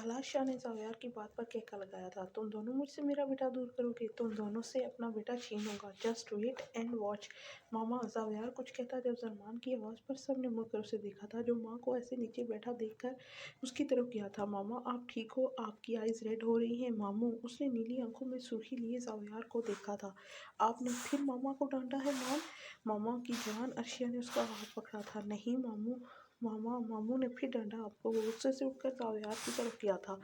बालाश शाह ने ज़ावेयार की बात पर कहका लगाया था, तुम दोनों मुझसे मेरा बेटा दूर करोगे, तुम दोनों से अपना बेटा छीनूंगा। Just wait and watch. मामा, ज़ावेयार कुछ कहता जब जरमान की आवाज़ पर सबने मुड़कर उसे देखा था, जो माँ को ऐसे नीचे बैठा देखकर उसकी तरफ गया था। मामा, आप ठीक हो? आपकी आइज़ रेड हो रही हैं। मामू, उसने नीली आंखों में सुर्खी लिए ज़ावेयार को देखा था। आपने फिर मामा को डांटा है माम? मामा की जान, अर्शिया ने उसका हाथ पकड़ा था। नहीं मामू, मामा, मामू ने फिर डांटा आपको। वो गुस्से से उठकर ज़ावेयार की तरफ गया था।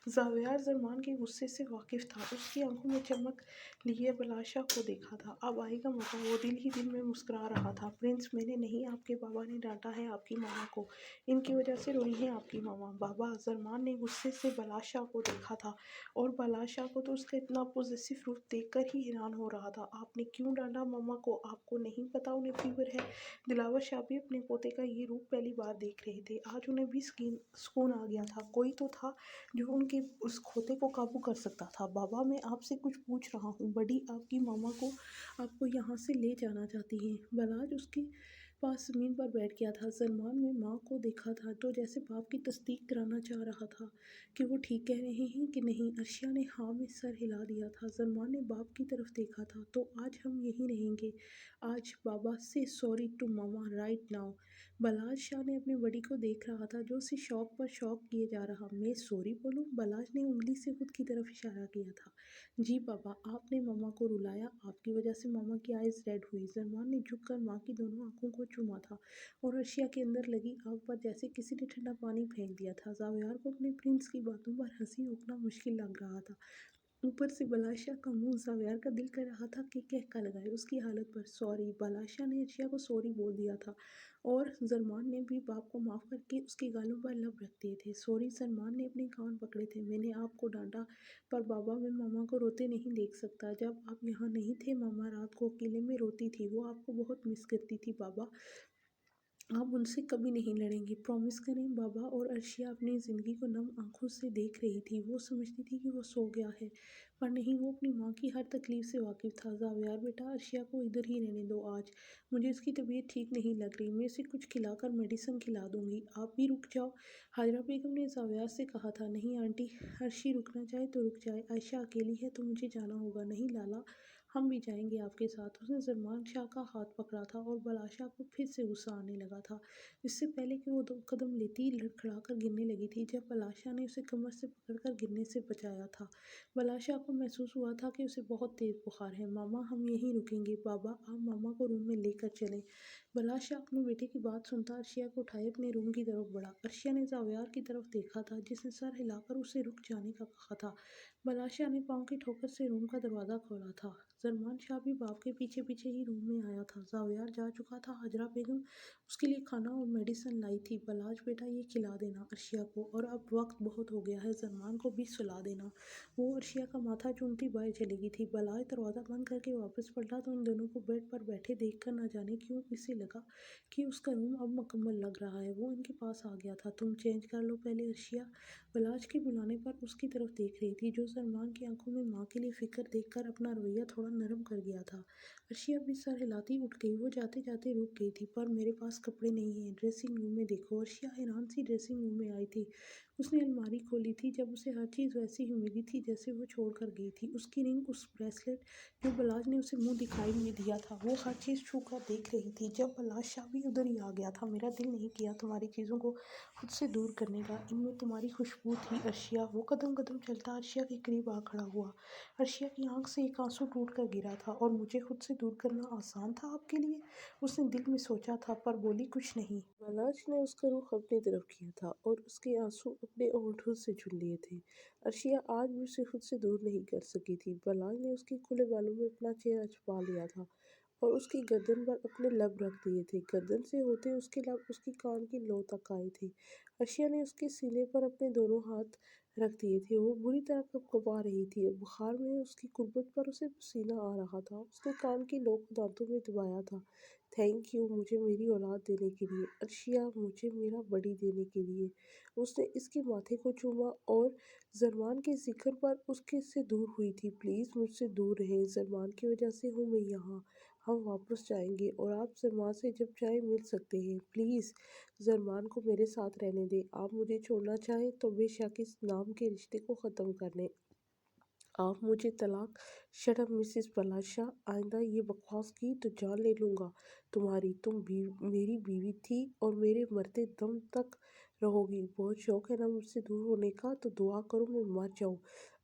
ज़ावेयार जरमान के गुस्से से वाकिफ था। उसकी आंखों में चमक लिए बलाशा को देखा था। अब आएगा मौका। वो दिल ही दिल में मुस्कुरा रहा था। प्रिंस, मैंने नहीं, आपके बाबा ने डांटा है आपकी मामा को। इनकी वजह से रोई है आपकी मामा। बाबा, जरमान ने गुस्से से बलाशा को देखा था, और बलाशा को तो उसका इतना पॉजिटिव रूप देखकर ही हैरान हो रहा था। आपने क्यों डांटा मामा को? आपको नहीं पता उन्हें फीवर है? दिलावर शाह भी अपने पोते का ये रूप पहली बार देख रहे थे। आज उन्हें भी सुकून आ गया था। कोई तो था जो उनके उस खोते को काबू कर सकता था। बाबा, मैं आपसे कुछ पूछ रहा हूँ। बड़ी आपकी मामा को आपको यहाँ से ले जाना चाहती हैं। बलाज उसके पास ज़मीन पर बैठ गया था। सलमान ने माँ को देखा था तो जैसे बाप की तस्दीक कराना चाह रहा था कि वो ठीक कह रहे हैं कि नहीं। अर्शिया ने हाँ में सर हिला दिया था। सलमान ने बाप की तरफ देखा था। तो आज हम यहीं रहेंगे। आज बाबा से सॉरी टू मामा राइट नाउ। बलाज शाह ने अपने बड़ी को देख रहा था जो उसे शौक पर शौक किए जा रहा। मैं सॉरी बोलूं? बलाज ने उंगली से खुद की तरफ इशारा किया था। जी बाबा, आपने मामा को रुलाया, आपकी वजह से मामा की आइज़ रेड हुई। सलमान ने झुककर माँ की दोनों आंखों को चूमा था और अर्शिया के अंदर लगी आग पर जैसे किसी ने ठंडा पानी फेंक दिया था। ज़ावेयार को अपने प्रिंस की बातों पर हंसी रोकना मुश्किल लग रहा था। ऊपर से बलाशा का मुंह। ज़ावेयार का दिल कर रहा था कि कहका लगाए उसकी हालत पर। सॉरी। बलाशा ने अर्शिया को सॉरी बोल दिया था और सलमान ने भी बाप को माफ़ करके उसके गालों पर लब रख दिए थे। सॉरी। सलमान ने अपने कान पकड़े थे। मैंने आपको डांटा, पर बाबा, मैं मामा को रोते नहीं देख सकता। जब आप यहाँ नहीं थे मामा रात को अकेले में रोती थी। वो आपको बहुत मिस करती थी बाबा। आप उनसे कभी नहीं लड़ेंगे, प्रॉमिस करें बाबा। और अर्शिया अपनी ज़िंदगी को नम आंखों से देख रही थी। वो समझती थी कि वो सो गया है, पर नहीं, वो अपनी माँ की हर तकलीफ से वाकिफ़ था। ज़ावेयार बेटा, अर्शिया को इधर ही रहने दो आज। मुझे इसकी तबीयत ठीक नहीं लग रही। मैं इसे कुछ खिलाकर मेडिसिन खिला दूंगी। आप भी रुक जाओ। हाजरा बेगम ने ज़ावेयार से कहा था। नहीं आंटी, अर्शी रुकना चाहे तो रुक जाए। आयशा अकेली है तो मुझे जाना होगा। नहीं लाला, हम भी जाएंगे आपके साथ। उसने सलमान शाह का हाथ पकड़ा था और बलाशा को फिर से गुस्सा आने लगा था। इससे पहले कि वो दो कदम लेती लड़खड़ाकर गिरने लगी थी जब बलाशा ने उसे कमर से पकड़कर गिरने से बचाया था। बलाशा को महसूस हुआ था कि उसे बहुत तेज बुखार है। मामा, हम यहीं रुकेंगे। बाबा, आप मामा को रूम में लेकर चलें। बलाशा अपने बेटे की बात सुनता अर्शिया को उठाए अपने रूम की तरफ बढ़ा। अर्शिया ने ज़ावेयार की तरफ देखा था जिसने सर हिलाकर उसे रुक जाने का कहा था। बलाशा ने पाँव की ठोकर से रूम का दरवाज़ा खोला था। सलमान शाह भी बाप के पीछे पीछे ही रूम में आया था। ज़ावेयार जा चुका था। हाजरा बेगम उसके लिए खाना और मेडिसिन लाई थी। बलाज बेटा, ये खिला देना अर्शिया को, और अब वक्त बहुत हो गया है, सलमान को भी सुला देना। वो अर्शिया का माथा चूमती बाहर चली गई थी। बलाज दरवाज़ा बंद करके वापस पलटा तो उन दोनों को बेड पर बैठे देखकर न जाने क्यों इसे लगा कि उसका रूम अब मुकम्मल लग रहा है। वो इनके पास आ गया था। तुम चेंज कर लो पहले। अर्शिया बलाज के बुलाने पर उसकी तरफ देख रही थी, जो सलमान की आंखों में माँ के लिए फिक्र देखकर अपना रवैया थोड़ा नरम कर गया था। अर्शिया भी सर हिलाती उठ गई। वो जाते जाते रुक गई थी। पर मेरे पास कपड़े नहीं हैं। ड्रेसिंग रूम में देखो। अर्शिया हैरान सी ड्रेसिंग रूम में आई थी। उसने अलमारी खोली थी जब उसे हर चीज़ वैसी ही मिली थी जैसे वो छोड़ कर गई थी। उसकी रिंग, उस ब्रेसलेट जो बलाज ने उसे मुंह दिखाई में दिया था, वो हर चीज़ छू कर देख रही थी। जब बलाज शाह भी उधर ही आ गया था। मेरा दिल नहीं किया तुम्हारी चीज़ों को खुद से दूर करने का। इनमें तुम्हारी खुशबू थी अर्शिया। वो कदम कदम चलता अर्शिया के करीब आ खड़ा हुआ। अर्शिया की आंख से एक आंसू टूट कर गिरा था। और मुझे खुद से दूर करना आसान था आपके लिए? उसने दिल में सोचा था, पर बोली कुछ नहीं। बलाज ने उसका रुख अपनी तरफ किया था और उसके आंसू अपने होठों से चुन लिए थे। अर्शिया आज भी उसे खुद से दूर नहीं कर सकी थी। बलाज ने उसके खुले बालों में अपना चेहरा छुपा लिया था और उसकी गर्दन पर अपने लब रख दिए थे। गर्दन से होते उसके लब उसकी कान की लो तक आए थे। अर्शिया ने उसके सीने पर अपने दोनों हाथ रख दिए थे। वो बुरी तरह कँपा रही थी। बुखार में उसकी कुर्बत पर उसे पसीना आ रहा था। उसने कान की लो को दांतों में दबाया था। थैंक यू, मुझे मेरी औलाद देने के लिए। अर्शिया, मुझे मेरा बड़ी देने के लिए। उसने इसके माथे को चूमा और सलमान के ज़िक्र पर उसके से दूर हुई थी। प्लीज़ मुझसे दूर रहें। सलमान की वजह से हूँ मैं यहाँ। ہم واپس جائیں گے اور آپ زرمان سے جب چاہیں مل سکتے ہیں۔ پلیز زرمان کو میرے ساتھ رہنے دیں۔ آپ مجھے چھوڑنا چاہیں تو بے شک اس نام کے رشتے کو ختم کر دیں۔ آپ مجھے طلاق۔ شٹ اپ مسز بلاشا، آئندہ یہ بکواس کی تو جان لے لوں گا تمہاری۔ تم میری بیوی تھی اور میرے مرتے دم تک رہو گی۔ بہت شوق ہے نا مجھ سے دور ہونے کا، تو دعا کرو میں مر جاؤں۔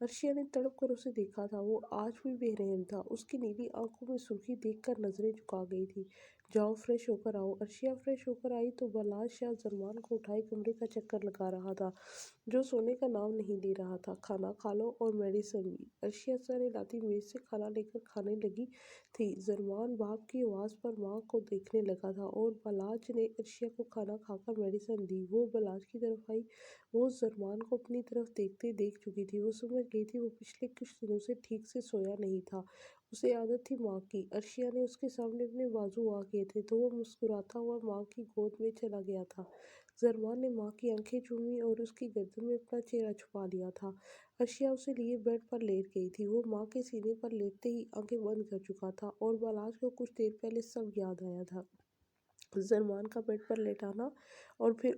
عرشیا نے تڑپ کر اسے دیکھا تھا، وہ آج بھی بے رحم تھا۔ اس کی نیلی آنکھوں میں سرخی دیکھ کر نظریں جھکا گئی تھی۔ جاؤ فریش ہو کر آؤ۔ عرشیا فریش ہو کر آئی تو بلاش شاہ زرمان کو اٹھائے کمرے کا چکر لگا رہا تھا، جو سونے کا نام نہیں لے رہا تھا۔ کھانا کھا لو اور میڈیسن بھی۔ عرشیا سر ہلاتی میز سے کھانا لے کر کھانے لگی تھی۔ زرمان باپ کی آواز پر ماں کو دیکھنے لگا تھا اور بلاج نے عرشیا کو کھانا کھا کر میڈیسن دی۔ وہ بلاج کی طرف آئی، وہ زرمان کو اپنی طرف دیکھتے دیکھ چکی تھی۔ وہ سمجھ گئی تھی وہ پچھلے کچھ دنوں سے ٹھیک سے سویا نہیں تھا، اسے عادت تھی ماں کی۔ عرشیا نے اس کے سامنے اپنے بازو آ کیے تھے تو وہ مسکراتا ہوا ماں کی گود میں چلا گیا تھا۔ زرمان نے ماں کی آنکھیں چومی اور اس کی گردن میں اپنا چہرہ چھپا لیا تھا۔ عرشیا اسے لیے بیڈ پر لیٹ گئی تھی۔ وہ ماں کے سینے پر لیٹتے ہی آنکھیں بند کر چکا تھا اور بلاج کو کچھ دیر پہلے سب یاد آیا تھا۔ زرمان کا بیڈ پر لیٹانا اور پھر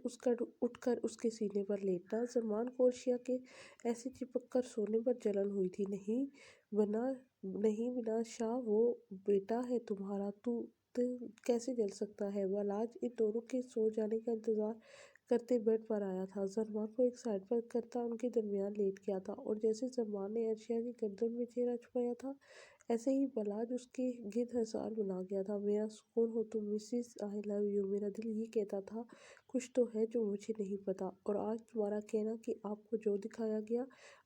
اٹھ کر اس کے سینے پر لیٹنا۔ زرمان کو عرشیا کے ایسے چپک کر سونے پر جلن ہوئی تھی۔ نہیں بنا شاہ، وہ بیٹا ہے تمہارا، تو کیسے جل سکتا ہے؟ بلاج ان دونوں کے سو جانے کا انتظار کرتے بیڈ پر آیا تھا۔ زرمان کو ایک سائڈ پر کرتا ان کے درمیان لیٹ گیا تھا اور جیسے زرمان نے عرشیا کی گردن میں چہرہ چھپایا تھا، ایسے ہی بلاج اس کے گرد حصار بنا گیا تھا۔ میرا سکون ہو تم مسز، آئی لو یو۔ میرا دل یہ کہتا تھا کچھ تو ہے جو مجھے نہیں پتا، اور آج تمہارا کہنا کہ آپ کو جو دکھایا گیا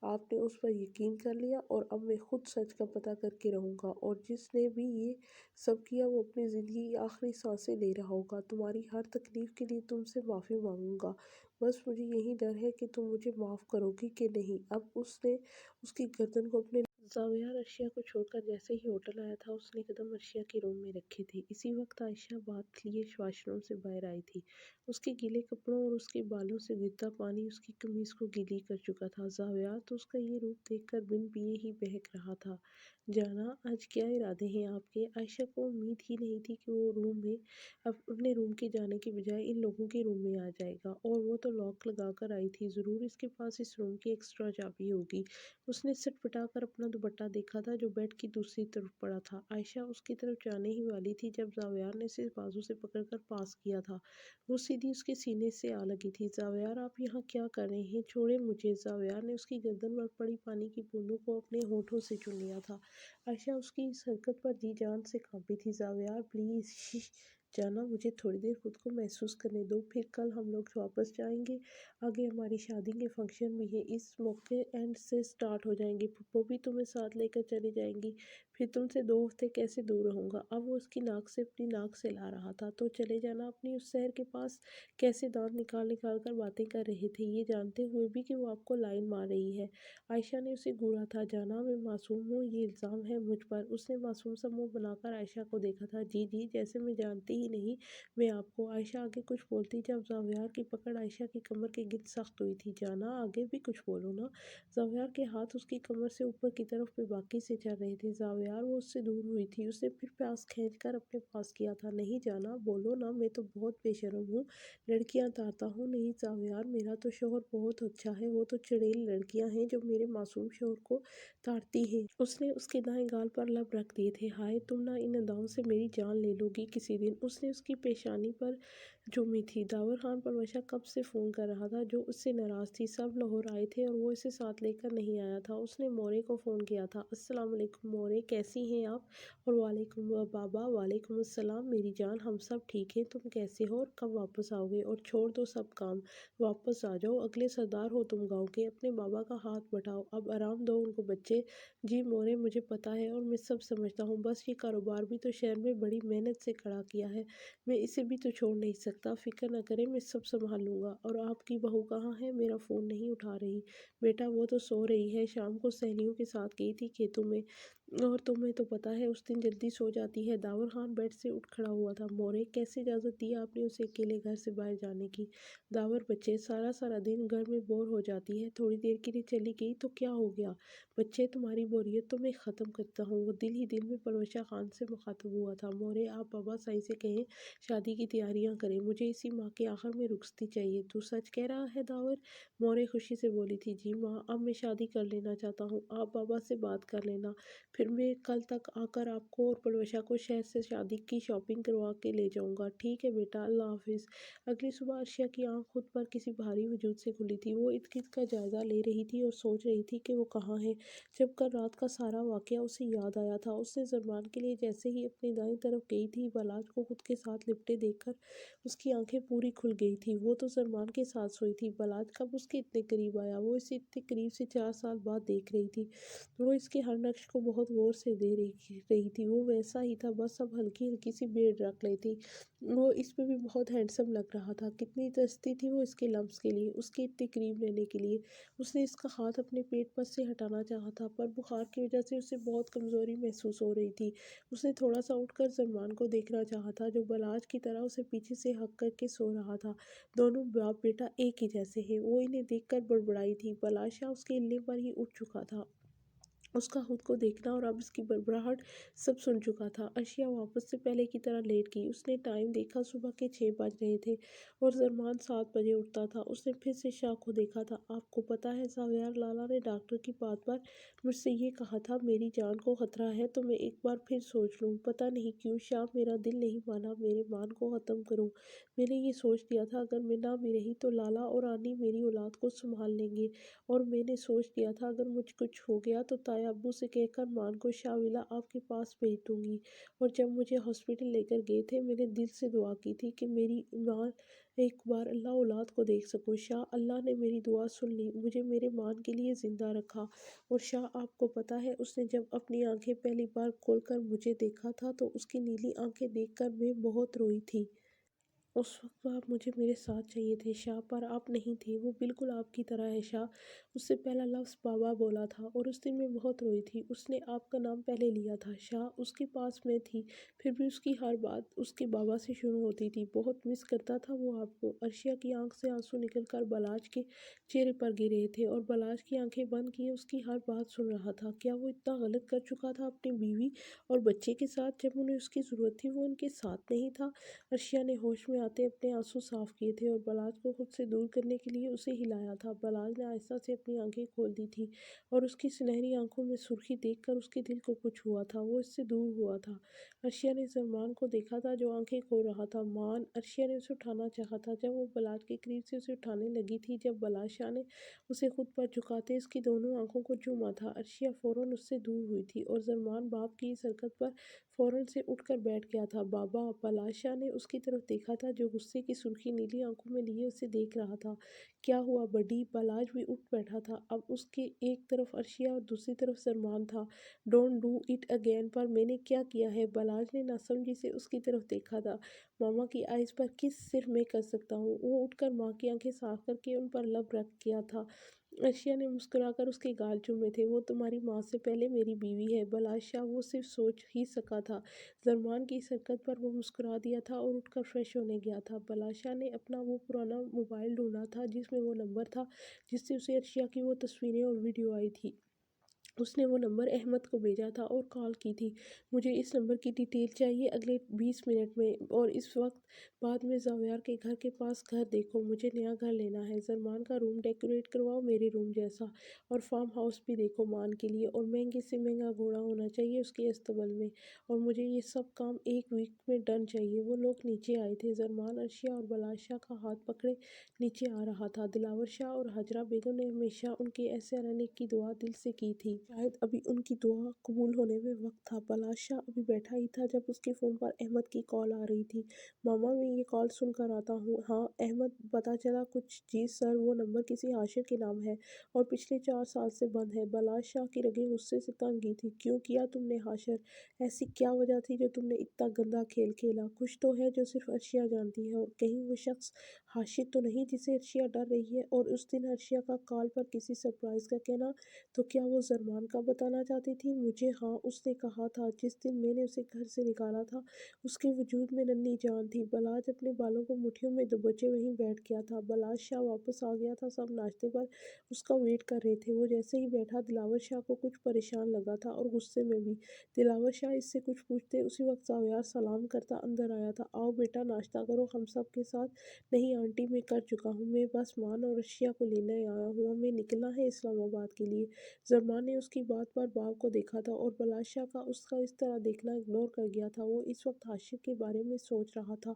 آپ نے اس پر یقین کر لیا، اور اب میں خود سچ کا پتہ کر کے رہوں گا، اور جس نے بھی یہ سب کیا وہ اپنی زندگی کی آخری سانسیں لے رہا ہوگا۔ تمہاری ہر تکلیف کے لیے تم سے معافی مانگوں گا، بس مجھے یہی ڈر ہے کہ تم مجھے معاف کرو گی کہ نہیں۔ اب اس نے اس کی گردن کو اپنے زاویار عرشیا کو چھوڑ کر جیسے ہی ہوٹل آیا تھا، اس نے قدم عرشیا کے روم میں رکھے تھے۔ اسی وقت عائشہ بات لیے واش روم سے باہر آئی تھی۔ اس کے گیلے کپڑوں اور اس کے بالوں سے گرتا پانی اس کی قمیض کو گیلی کر چکا تھا۔ زاویار تو اس کا یہ روپ دیکھ کر بن پیے ہی بہک رہا تھا۔ جانا، آج کیا ارادے ہیں آپ کے؟ عائشہ کو امید ہی نہیں تھی کہ وہ اپنے روم کے جانے کے بجائے ان لوگوں کے روم میں آ جائے گا، اور وہ تو لاک لگا کر آئی تھی، ضرور اس کے پاس اس روم کی ایکسٹرا چابی ہوگی۔ اس نے سٹ پٹا کر اپنا دوپٹہ دیکھا تھا جو بیڈ کی دوسری طرف پڑا تھا۔ عائشہ اس کی طرف جانے ہی والی تھی جب زاویار نے اسے بازو سے پکڑ کر پاس کیا تھا۔ وہ سیدھی اس کے سینے سے آ لگی تھی۔ زاویار، آپ یہاں کیا کر رہے ہیں؟ چھوڑیں مجھے۔ زاویار نے اس کی گردن پر پڑی پانی کی بوندوں کو اپنے ہونٹوں سے چوم لیا تھا۔ عائشہ اس کی اس حرکت پر جی جان سے کانپی تھی۔ زاویار پلیز، شش، جانا، مجھے تھوڑی دیر خود کو محسوس کرنے دو، پھر کل ہم لوگ واپس جائیں گے۔ آگے ہماری شادی کے فنکشن بھی ہیں، اس موقع اینڈ سے سٹارٹ ہو جائیں گے۔ پھپھو بھی تمہیں ساتھ لے کر چلی جائیں گی، پھر تم سے 2 ہفتے کیسے دور رہوں گا؟ اب وہ اس کی ناک سے اپنی ناک سے لا رہا تھا۔ تو چلے جانا اپنی اس شہر کے پاس۔ کیسے دانت نکال نکال کر باتیں کر رہے تھے، یہ جانتے ہوئے بھی کہ وہ آپ کو لائن مار رہی ہے۔ عائشہ نے اسے گھورا تھا۔ جانا، میں معصوم ہوں، یہ الزام ہے مجھ پر۔ اس نے معصوم سا منہ بنا کر عائشہ کو دیکھا تھا۔ جی جی، جیسے میں جانتی ہی نہیں میں آپ کو۔ عائشہ آگے کچھ بولتی جب زاویار کی پکڑ عائشہ کی کمر کے گرد سخت ہوئی تھی۔ جانا، آگے بھی کچھ بولو نا۔ زاویار کے ہاتھ اس کی کمر سے اوپر کی طرف بے باکی سے چل رہے تھے۔ زاویار، وہ اس سے دور ہوئی تھی، اس نے پھر پیاس کھینچ کر اپنے پاس کیا تھا۔ نہیں جانا، بولو نا، میں تو بہت بے شرم ہوں، لڑکیاں تارتا ہوں۔ نہیں زاویار، میرا تو شوہر بہت اچھا ہے، وہ تو چڑیل لڑکیاں ہیں جو میرے معصوم شوہر کو تارتی ہیں۔ اس نے اس کے دائیں گال پر لب رکھ دیے تھے۔ ہائے، تم نہ ان اداؤں سے میری جان لے لو گی کسی دن۔ اس نے اس کی پیشانی پر چومی تھی۔ داور خان پروشہ کب سے فون کر رہا تھا، جو اس سے ناراض تھی۔ سب لاہور آئے تھے اور وہ اسے ساتھ لے کر نہیں آیا تھا۔ اس نے مورے کو فون کیا تھا۔ السلام علیکم مورے، کیسی ہیں آپ؟ اور وعلیکم بابا۔ وعلیکم السلام میری جان، ہم سب ٹھیک ہیں، تم کیسے ہو اور کب واپس آؤ گے؟ اور چھوڑ دو سب کام، واپس آ جاؤ، اگلے سردار ہو تم گاؤں کے، اپنے بابا کا ہاتھ بٹاؤ، اب آرام دو ان کو بچے۔ جی مورے، مجھے پتہ ہے اور میں سب سمجھتا ہوں، بس یہ کاروبار بھی تو شہر میں بڑی محنت سے کھڑا کیا ہے، میں اسے بھی تو چھوڑ نہیں سکتا۔ लगता, फिक्र न करें, मैं सब संभाल लूँगा। और आपकी बहू कहाँ है? मेरा फ़ोन नहीं उठा रही। बेटा वो तो सो रही है, शाम को सहेलियों के साथ गई थी खेतों में। और तुम्हें तो पता है उस दिन जल्दी सो जाती है। दावर खान बेड से उठ खड़ा हुआ था। मोरे, कैसे इजाज़त दी आपने उसे अकेले घर से बाहर जाने की? दावर, बच्चे सारा सारा दिन घर में बोर हो जाती है, थोड़ी देर के लिए चली गई तो क्या हो गया? बच्चे, तुम्हारी बोरियत तो मैं ख़त्म करता हूँ। वो दिल ही दिल में परवशा खान से मुखातब हुआ था। मोरे, आप बाबा साईं से कहें शादी की तैयारियां करें, मुझे इसी माह के आखिर में रुखसती चाहिए। तू सच कह रहा है दावर? मोरे खुशी से बोली थी। जी माँ, अब मैं शादी कर लेना चाहता हूँ, आप बाबा से बात कर लेना, फिर मैं कल तक आकर आपको और परवशा को शहर से शादी की शॉपिंग करवा के ले जाऊंगा। ठीक है बेटा, अल्लाह हाफिज़। अगली सुबह अर्शिया की आंख खुद पर किसी भारी वजूद से खुली थी। वो इर्द गिर्द का जायजा ले रही थी और सोच रही थी कि वो कहाँ है। जब कल रात का सारा वाकया उसे याद आया था, उसने जरमान के लिए जैसे ही अपनी दाईं तरफ गई थी, बलाज को खुद के साथ लिपटे देखकर उसकी आंखें पूरी खुल गई थी। वो तो जरमान के साथ सोई थी। बलाज कब उसके इतने करीब आया? वो इसे इतने करीब से 4 साल बाद देख रही थी। वो इसके हर नक्श को बहुत गौर से दे रही थी। वो वैसा ही था, बस अब हल्की हल्की सी बेड़ रख ली थी। वो इस पे भी बहुत हैंडसम लग रहा था। कितनी तरसती थी वो इसके लम्स के लिए, उसके इतने करीब रहने के लिए। उसने इसका हाथ अपने पेट पर से हटाना चाहा था, पर बुखार की वजह से उसे बहुत कमज़ोरी महसूस हो रही थी। उसने थोड़ा सा उठकर सलमान को देखना चाहा था, जो बलाज की तरह उसे पीछे से हक करके सो रहा था। दोनों बाप बेटा एक ही जैसे हैं। वो इन्हें देखकर बड़बड़ाई थी। बलाज शाह उसके हिलने पर ही उठ चुका था। उसका खुद को देखना और अब इसकी बड़बड़ाहट सब सुन चुका था। अर्शिया वापस से पहले की तरह लेट गई। उसने टाइम देखा, सुबह के 6 बज रहे थे और जरमान 7 बजे उठता था। उसने फिर से शाह को देखा था। आपको पता है ज़ावेर, लाला ने डॉक्टर की बात पर मुझसे ये कहा था, मेरी जान को खतरा है तो मैं एक बार फिर सोच लूँ। पता नहीं क्यों शाह, मेरा दिल नहीं माना मेरे मान को ख़त्म करूँ। मैंने ये सोच लिया था अगर मैं ना भी रही तो लाला और आनी मेरी औलाद को संभाल लेंगे। और मैंने सोच लिया था अगर मुझ कुछ हो गया तो ताया अब्बू से कहकर मान को शाविला आपके पास भेज दूंगी। और जब मुझे हॉस्पिटल लेकर गए थे, मैंने दिल से दुआ की थी कि मेरी माँ एक बार अल्लाह औलाद को देख सकूं। शाह, अल्लाह ने मेरी दुआ सुन ली, मुझे मेरे मान के लिए ज़िंदा रखा। और शाह, आपको पता है उसने जब अपनी आंखें पहली बार खोलकर मुझे देखा था तो उसकी नीली आंखें देखकर मैं बहुत रोई थी। उस वक्त आप मुझे मेरे साथ चाहिए थे शाह, पर आप नहीं थे। वो बिल्कुल आपकी तरह है शाह। उससे पहला लफ्ज़ बाबा बोला था और उस दिन मैं बहुत रोई थी। उसने आपका नाम पहले लिया था शाह। उसके पास मैं थी, फिर भी उसकी हर बात उसके बाबा से शुरू होती थी। बहुत मिस करता था वो आपको। अर्शिया की आंख से आंसू निकलकर बलाज के चेहरे पर गिर रहे थे और बलाज की आंखें बंद किए उसकी हर बात सुन रहा था। क्या वो इतना गलत कर चुका था अपनी बीवी और बच्चे के साथ? जब उन्हें उसकी ज़रूरत थी वो उनके साथ नहीं था। अर्शिया ने होश में आते अपने आंसू साफ किए थे और बलाज को खुद से दूर करने के लिए उसे हिलाया था। बलाज ने आहिस्ता से अपनी आंखें खोल दी थी और उसकी सुनहरी आंखों में सुर्खी देखकर उसके दिल को कुछ हुआ था। वो इससे दूर हुआ था। अर्शिया ने सलमान को देखा था जो आंखें खोल रहा था। मान, अर्शिया ने उसे उठाना चाहा था जब वो बलाज के करीब से उसे उठाने लगी थी, जब बलाज शाह ने उसे खुद पर झुकाते उसकी दोनों आंखों को चूमा था। अर्शिया फौरन उससे दूर हुई थी और सलमान बाप की इस हरकत पर फौरन से उठकर बैठ गया था। बाबा, बलाज शाह ने उसकी तरफ देखा था जो गुस्से की सुर्खी नीली आंखों में लिए उसे देख रहा था। क्या हुआ बड़ी? बलाज भी उठ बैठा था। अब उसके एक तरफ अर्शिया और दूसरी तरफ सलमान था। डोंट डू इट अगेन, पर मैंने क्या किया है? बलाज ने नासमझी से उसकी तरफ देखा था। मामा की आइज़ पर किस सिर्फ मैं कर सकता हूँ। वो उठकर माँ की आंखें साफ करके उन पर लब रख गया था। अर्शिया ने मुस्कुराकर उसके गाल चूमे थे। वो तुम्हारी माँ से पहले मेरी बीवी है। बलाज शाह वो सिर्फ सोच ही सका था। सलमान की इस हरकत पर वो मुस्कुरा दिया था और उठकर फ्रेश होने गया था। बलाज शाह ने अपना वो पुराना मोबाइल ढूंढा था जिसमें वो नंबर था जिससे उसे अर्शिया की वो तस्वीरें और वीडियो आई थी। उसने वो नंबर अहमद को भेजा था और कॉल की थी। मुझे इस नंबर की डिटेल चाहिए अगले 20 मिनट में, और इस वक्त बाद में ज़ावियार के घर के पास घर देखो, मुझे नया घर लेना है। सलमान का रूम डेकोरेट करवाओ मेरे रूम जैसा, और फार्म हाउस भी देखो मान के लिए, और महंगे से महंगा घोड़ा होना चाहिए उसके अस्तबल में, और मुझे ये सब काम 1 वीक में डन चाहिए। वो लोग नीचे आए थे। सलमान अर्शिया और बलाज शाह का हाथ पकड़े नीचे आ रहा था। दिलावर शाह और हजरा बेगम ने हमेशा उनके ऐसे रहने की दुआ दिल से की थी। शायद अभी उनकी दुआ कबूल होने में वक्त था। बादशाह अभी बैठा ही था जब उसके फ़ोन पर अहमद की कॉल आ रही थी। मामा, मैं ये कॉल सुनकर आता हूँ। हाँ अहमद, पता चला कुछ? जी सर, वो नंबर किसी हाशिर के नाम है और पिछले 4 साल से बंद है। बादशाह की रगें गुस्से से तंग ही थी। क्यों किया तुमने हाशिर? ऐसी क्या वजह थी जो तुमने इतना गंदा खेल खेला? कुछ तो है जो सिर्फ अर्शिया जानती है, और कहीं वो शख्स हाशिर तो नहीं जिसे अर्शिया डर रही है? और उस दिन अर्शिया का कॉल पर किसी सरप्राइज़ का कहना, तो क्या वो ज़रमान का बताना चाहती थी मुझे? हाँ, उसने कहा था जिस दिन मैंने उसे घर से निकाला था, उसके वजूद में नन्ही जान थी। बलाज अपने बालों को मुट्ठियों में दबोचे वहीं बैठ गया था। बलाज शाह वापस आ गया था। सब नाश्ते पर उसका वेट कर रहे थे। वो जैसे ही बैठा, दिलावर शाह को कुछ परेशान लगा था और गुस्से में भी। दिलावर शाह इससे कुछ पूछते उसी वक्त ज़ावियार सलाम करता अंदर आया था। आओ बेटा, नाश्ता करो हम सब के साथ। नहीं आंटी, मैं कर चुका हूँ। मैं बस मान और रशिया को लेने आया हूँ। हमें निकलना है इस्लामाबाद के लिए। ज़रमान ने उसकी बात पर बाव को देखा था और बादशाह का उसका इस तरह देखना इग्नोर कर गया था। वो इस वक्त हाशिर के बारे में सोच रहा था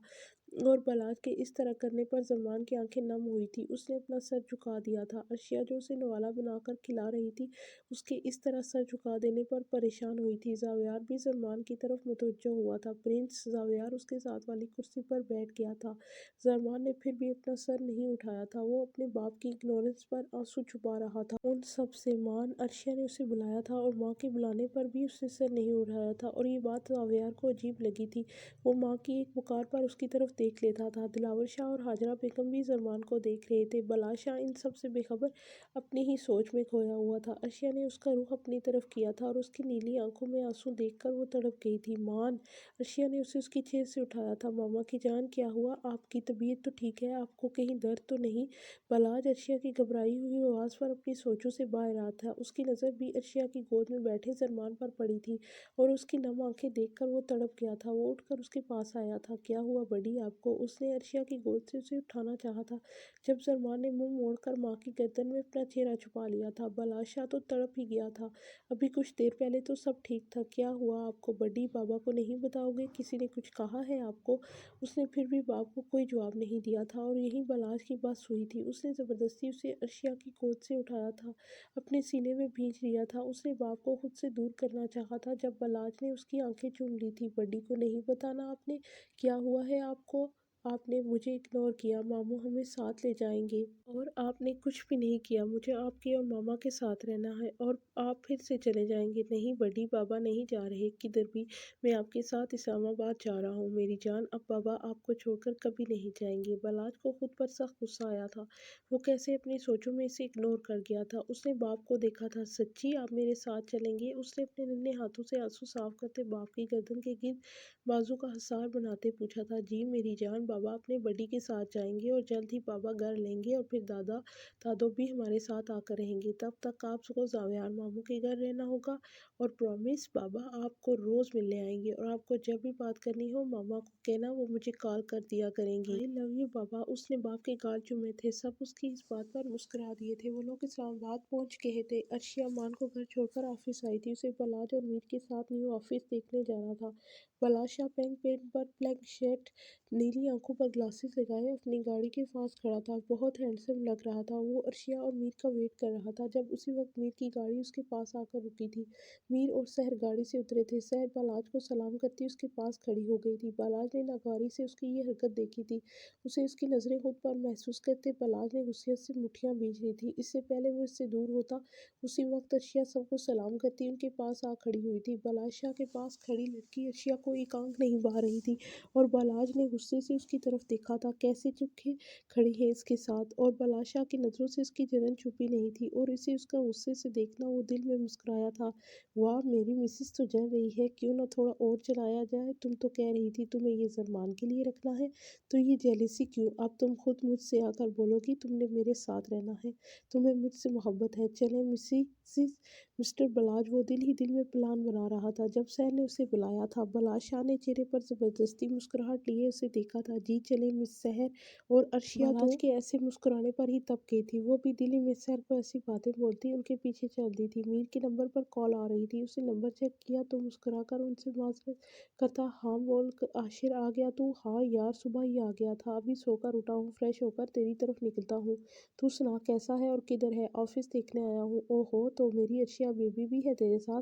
और बलाज के इस तरह करने पर ज़रमान की आंखें नम हुई थी। उसने अपना सर झुका दिया था। अर्शिया जो उसे नवाला बनाकर खिला रही थी, उसके इस तरह सर झुका देने पर परेशान हुई थी। ज़ावियार भी ज़रमान की तरफ मुतवज्जो हुआ था। प्रिंस ज़ावियार उसके साथ वाली कुर्सी पर बैठ गया था। ज़रमान ने फिर भी अपना सर नहीं उठाया था। वो अपने बाप की इग्नोरेंस पर आंसू छुपा रहा था। उन सब से मान अर्शिया ने उसे बुलाया था और माँ के बुलाने पर भी उसने सर नहीं उठाया था, और ये बात ज़ावियार को अजीब लगी थी। वो माँ की एक पुकार पर उसकी तरफ देख लेता था। दिलावर शाह और हाजरा बेगम भी ज़रमान को देख रहे थे। बादशाह इन सब से बेखबर अपनी ही सोच में खोया हुआ था। अर्शिया ने उसका रुख अपनी तरफ किया था और उसकी नीली आंखों में आंसू देखकर वो तड़प गई थी। मान, अर्शिया ने उसे उसकी चेयर से उठाया था। मामा की जान, क्या हुआ? आपकी तबीयत तो ठीक है? आपको कहीं दर्द तो नहीं? बलाज अर्शिया की घबराई हुई आवाज़ पर अपनी सोचों से बाहर आ था। उसकी नज़र भी अर्शिया की गोद में बैठे ज़रमान पर पड़ी थी और उसकी नम आंखें देखकर वो तड़प गया था। वो उठकर उसके पास आया था। क्या हुआ बड़ी आपको? उसने अर्शिया की गोद से उसे उठाना चाहा था जब ज़रमान ने मुंह मोड़कर माँ की गर्दन में अपना चेहरा छुपा लिया था। बादशाह तो तड़प ही गया था। अभी कुछ देर पहले तो सब ठीक था। क्या हुआ आपको बड़ी? बाबा को नहीं बताओगे? किसी ने कुछ कहा है आपको? उसने फिर भी बाप को कोई जवाब नहीं दिया था और यहीं बलाज की बस हुई थी। उसने ज़बरदस्ती उसे अर्शिया की गोद से उठाया था, अपने सीने में भींच लिया था। उसने बाप को खुद से दूर करना चाहा था जब बलाज ने उसकी आंखें चूम ली थी। बड़ी को नहीं बताना आपने? क्या हुआ है आपको? आपने मुझे इग्नोर किया। मामू हमें साथ ले जाएंगे और आपने कुछ भी नहीं किया। मुझे आपके और मामा के साथ रहना है और आप फिर से चले जाएंगे। नहीं बड़ी, बाबा नहीं जा रहे किधर भी। मैं आपके साथ इस्लामाबाद जा रहा हूँ मेरी जान। अब बाबा आपको छोड़कर कभी नहीं जाएंगे। बलाज को खुद पर सख्त गुस्सा आया था। वो कैसे अपनी सोचों में इसे इग्नोर कर गया था। उसने बाप को देखा था। सच्ची आप मेरे साथ चलेंगे? उसने अपने नन्हे हाथों से आंसू साफ करते बाप की गर्दन के गिर्द बाजू का हसार बनाते पूछा था। जी मेरी जान, बाबा अपने बड़ी के साथ जाएंगे और जल्द ही बाबा घर लेंगे और फिर दादा दादो भी हमारे साथ आकर रहेंगे। तब तक आपको ज़ावियार मामू के घर रहना होगा और प्रॉमिस, बाबा आपको रोज़ मिलने आएंगे और आपको जब भी बात करनी हो मामा को कहना, वो मुझे कॉल कर दिया करेंगे। आई लव यू बाबा। उसने बाप के गाल चूमे थे। सब उसकी इस बात पर मुस्कुरा दिए थे। वो लोग इस्लामाबाद पहुंच गए थे। अर्शिया मान को घर छोड़कर ऑफिस आई थी। उसे बलाज और मीर के साथ न्यू ऑफिस देखने जाना था। बादशाह पेंट पर ब्लैक शर्ट, नीली आंखों पर ग्लासेस लगाए अपनी गाड़ी के पास खड़ा था। बहुत हैंडसम लग रहा था। वो अर्शिया और मीर का वेट कर रहा था जब उसी वक्त मीर की गाड़ी उसके पास आकर रुकी थी। मीर और सहर गाड़ी से उतरे थे। सहर बालाज को सलाम करती उसके पास खड़ी हो गई थी। बालाज ने नागवारी से उसकी ये हरकत देखी थी। उसे उसकी नज़रें खुद पर महसूस करते बालाज ने गुस्से से मुट्ठियां बींच ली थी। इससे पहले वो इससे दूर होता, उसी वक्त अर्शिया सबको सलाम करती उनके पास आ खड़ी हुई थी। बादशाह के पास खड़ी लड़की अर्शिया को एक आंख नहीं बहा रही थी और बालाज ने गुस्से से उसकी तरफ देखा था। कैसे चुपके खड़ी है इसके साथ? और बादशाह की नज़रों से उसकी जलन छुपी नहीं थी और इसे उसका गुस्से से देखना वो दिल में मुस्कुराया था। वाह, मेरी मिसेस तो जल रही है। क्यों ना थोड़ा और चलाया जाए? तुम तो कह रही थी तुम्हें ये ज़रमान के लिए रखना है, तो ये जेलिसी क्यों? अब तुम खुद मुझसे आकर बोलोगी तुमने मेरे साथ रहना है, तुम्हें मुझसे मोहब्बत है। चले मिसिस मिस्टर बलाज। वो दिल ही दिल में प्लान बना रहा था जब सैर ने उसे बुलाया था। बादशाह ने चेहरे पर ज़बरदस्ती मुस्कुराहट लिए उसे देखा था। जी चले मिस सहर। और अर्शिया बालाज के ऐसे मुस्कुराने पर ही तब गई थी। वो भी दिल्ली मिस सहर को ऐसी बातें बोलती उनके पीछे चलती थी। मीर के नंबर पर कॉल आ रही थी। उसने नंबर चेक किया तो मुस्कुराकर उनसे माजरत करता, हाँ बोल आशिर आ गया तू? हाँ यार सुबह ही आ गया था, अभी सोकर उठा हूँ, फ्रेश होकर तेरी तरफ निकलता हूँ। तू सुना कैसा है और किधर है? ऑफिस देखने आया हूँ। ओहो, तो मेरी अर्शिया बेबी भी है तेरे साथ?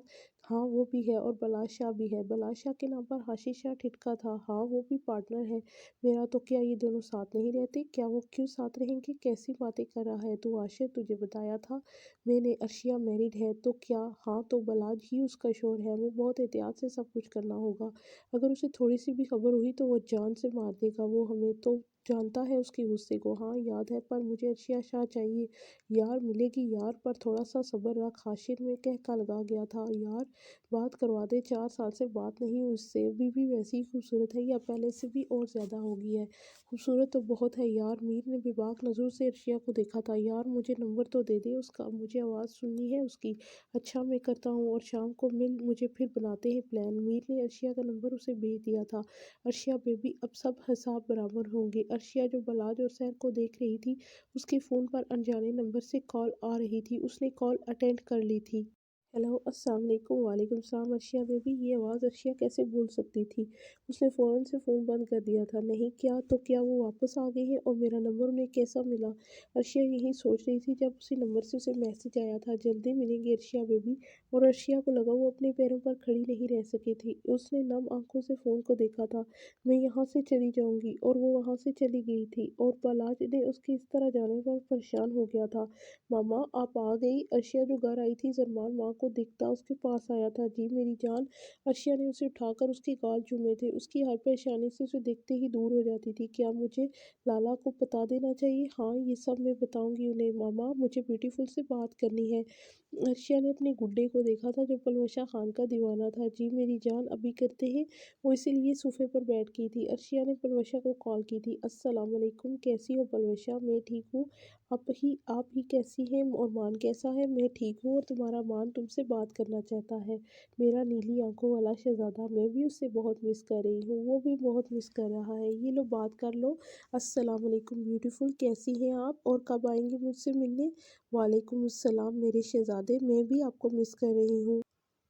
हाँ वो भी है, और बलाज शाह भी है। बलाज शाह के नाम पर हाशिर शाह ठिठका था। हाँ वो भी पार्टनर है मेरा। तो क्या ये दोनों साथ नहीं रहते? क्या वो क्यों साथ रहेंगे? कैसी बातें कर रहा है तू आशिर? तुझे बताया था मैंने अर्शिया मैरिड है। तो क्या? हाँ तो बलाज ही उसका शोर है। हमें बहुत एहतियात से सब कुछ करना होगा। अगर उसे थोड़ी सी भी खबर हुई तो वो जान से मार देगा। वो हमें तो जानता है उसके गुस्से को। हाँ याद है, पर मुझे अर्शिया शाह चाहिए। यार मिलेगी यार, पर थोड़ा सा सब्र रख। हाशिर में कह का लगा गया था। यार बात करवा दे, 4 साल से बात नहीं हुई उससे। अभी भी वैसी ही खूबसूरत है या पहले से भी और ज़्यादा हो गई है? खूबसूरत तो बहुत है यार। मीर ने बेबाक नज़रों से अर्शिया को देखा था। यार मुझे नंबर तो दे दे उसका, मुझे आवाज़ सुननी है उसकी। अच्छा मैं करता हूँ, और शाम को मिल मुझे, फिर बनाते हैं प्लान। मीर ने अर्शिया का नंबर उसे भेज दिया था। अर्शिया बेबी, अब सब हिसाब बराबर होंगे। अर्शिया जो बलाज और सैर को देख रही थी, उसके फ़ोन पर अनजाने नंबर से कॉल आ रही थी। उसने कॉल अटेंड कर ली थी। हेलो अस्सलाम वालेकुम। वालेकुम सलाम। अर्शिया बेबी, ये आवाज़ अर्शिया कैसे भूल सकती थी? उसने फ़ौरन से फ़ोन बंद कर दिया था। नहीं क्या? तो क्या वो वापस आ गए हैं? और मेरा नंबर उन्हें कैसा मिला? अर्शिया यही सोच रही थी जब उसी नंबर से उसे मैसेज आया था, जल्दी मिलेंगे अर्शिया बेबी। और अर्शिया को लगा वो अपने पैरों पर खड़ी नहीं रह सकी थी। उसने नम आंखों से फ़ोन को देखा था। मैं यहाँ से चली जाऊँगी। और वो वहाँ से चली गई थी। और बलाज ने उसके इस तरह जाने पर परेशान हो गया था। मामा आप आ गई? अर्शिया जो घर आई थी, जरमान माँ को दिखता उसके पास आया था। जी मेरी जान। अर्शिया ने उसे उठाकर उसके गाल चूमे थे। उसकी हर परेशानी से उसे देखते ही दूर हो जाती थी। क्या मुझे लाला को बता देना चाहिए? हाँ ये सब मैं बताऊंगी उन्हें। मामा मुझे ब्यूटीफुल से बात करनी है। अर्शिया ने अपने गुड्डे को देखा था जो पलवशा खान का दीवाना था। जी मेरी जान अभी करते हैं। वो इसीलिए सोफे पर बैठ गई थी। अर्शिया ने पलवशा को कॉल की थी। अस्सलाम वालेकुम, कैसी हो पलवशा? मैं ठीक हूँ। आप ही कैसी हैं? और मान कैसा है? मैं ठीक हूँ, और तुम्हारा मान तुमसे बात करना चाहता है। मेरा नीली आंखों वाला शहजादा, मैं भी उससे बहुत मिस कर रही हूँ। वो भी बहुत मिस कर रहा है। ये लो बात कर लो। अस्सलाम वालेकुम ब्यूटीफुल, कैसी हैं आप? और कब आएंगे मुझसे मिलने? वालेकुम अस्सलाम मेरे शहजादे, मैं भी आपको मिस कर रही हूँ।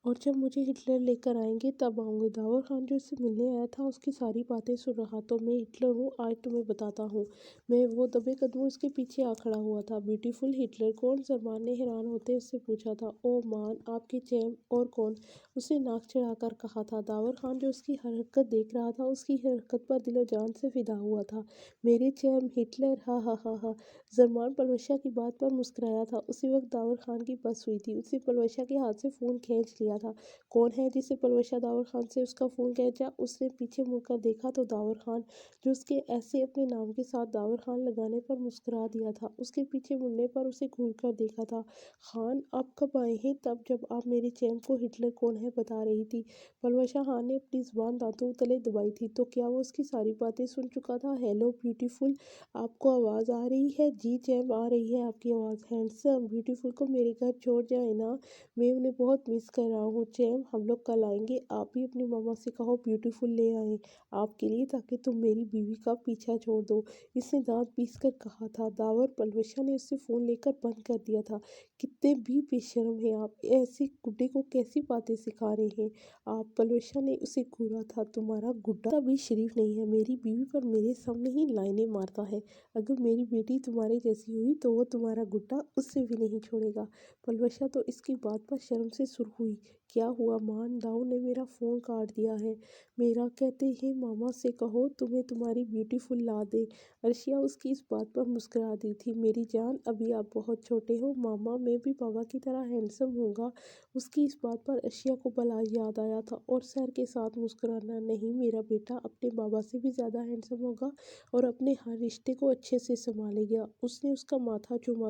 और जब मुझे हिटलर लेकर आएंगे तब आऊँगी। दावर खान जो इससे मिलने आया था उसकी सारी बातें सुन रहा। तो मैं हिटलर हूँ, आज तुम्हें बताता हूँ। मैं वो दबे कदमों इसके पीछे आ खड़ा हुआ था। ब्यूटीफुल हिटलर कौन? सलमान ने हैरान होते उससे पूछा था। ओ मान आपके चैम, और कौन? उसने नाक चढ़ाकर कहा था। दावर खान जो उसकी हरकत देख रहा था, उसकी हरकत पर दिलो जान से फिदा हुआ था। मेरे चैम हिटलर, हा हा हा हा। जरमान पलवशा की बात पर मुस्कुराया था। उसी वक्त दावर खान की बस हुई थी। उसने पलवशा के हाथ से फ़ोन खींच लिया था। कौन है जिसे पलवशा दावर खान से उसका फ़ोन खींचा? उसने पीछे मुड़कर देखा तो दावर खान जो उसके ऐसे अपने नाम के साथ दावर खान लगाने पर मुस्कुरा दिया था। उसके पीछे मुड़ने पर उसे घूर कर देखा था। खान आप कब आए हैं? तब जब आप मेरे चैम को हिटलर कौन है बता रही थी। पलवशा खान ने अपनी ज़ुबान दांतों तले दबाई थी। तो क्या वो उसकी सारी बातें सुन चुका था? हेलो ब्यूटीफुल, आपको आवाज़ आ रही है? जी चैम आ रही है आपकी आवाज़। हैंडसम ब्यूटीफुल को मेरे घर छोड़ जाए ना, मैं उन्हें बहुत मिस कर रहा हूँ। चैम हम लोग कल आएंगे, आप भी अपनी मामा से कहो ब्यूटीफुल ले आए आपके लिए, ताकि तुम मेरी बीवी का पीछा छोड़ दो। इसने दांत पीस कर कहा था। दावर पलवशा ने उससे फ़ोन लेकर बंद कर दिया था। कितने भी बेशर्म हैं आप, ऐसे गुड्डे को कैसी बातें सिखा रहे हैं आप? पलवशा ने उसे घूरा था। तुम्हारा गुड्डा भी शरीफ नहीं है, मेरी बीवी पर मेरे सामने ही लाइनें मारता है। अगर मेरी बेटी तुम्हारे जैसी हुई तो वो तुम्हारा गुड्डा उससे भी नहीं छोड़ेगा। पलवशा तो इसकी बात पर शर्म से सुर्ख हुई। क्या हुआ मान? दाऊ ने मेरा फ़ोन काट दिया है मेरा। कहते हैं मामा से कहो तुम्हें तुम्हारी ब्यूटीफुल ला दे। अर्शिया उसकी इस बात पर मुस्कुरा दी थी। मेरी जान अभी आप बहुत छोटे हो मामा, मैं भी पापा की तरह हैंडसम होगा। उसकी इस बात पर अर्शिया को भला याद आया था और सर के साथ मुस्कुराना। नहीं मेरा बेटा अपने बाबा से भी ज़्यादा हैंडसम होगा और अपने हर रिश्ते को अच्छे से संभालेगा। उसने उसका माथा चूमा।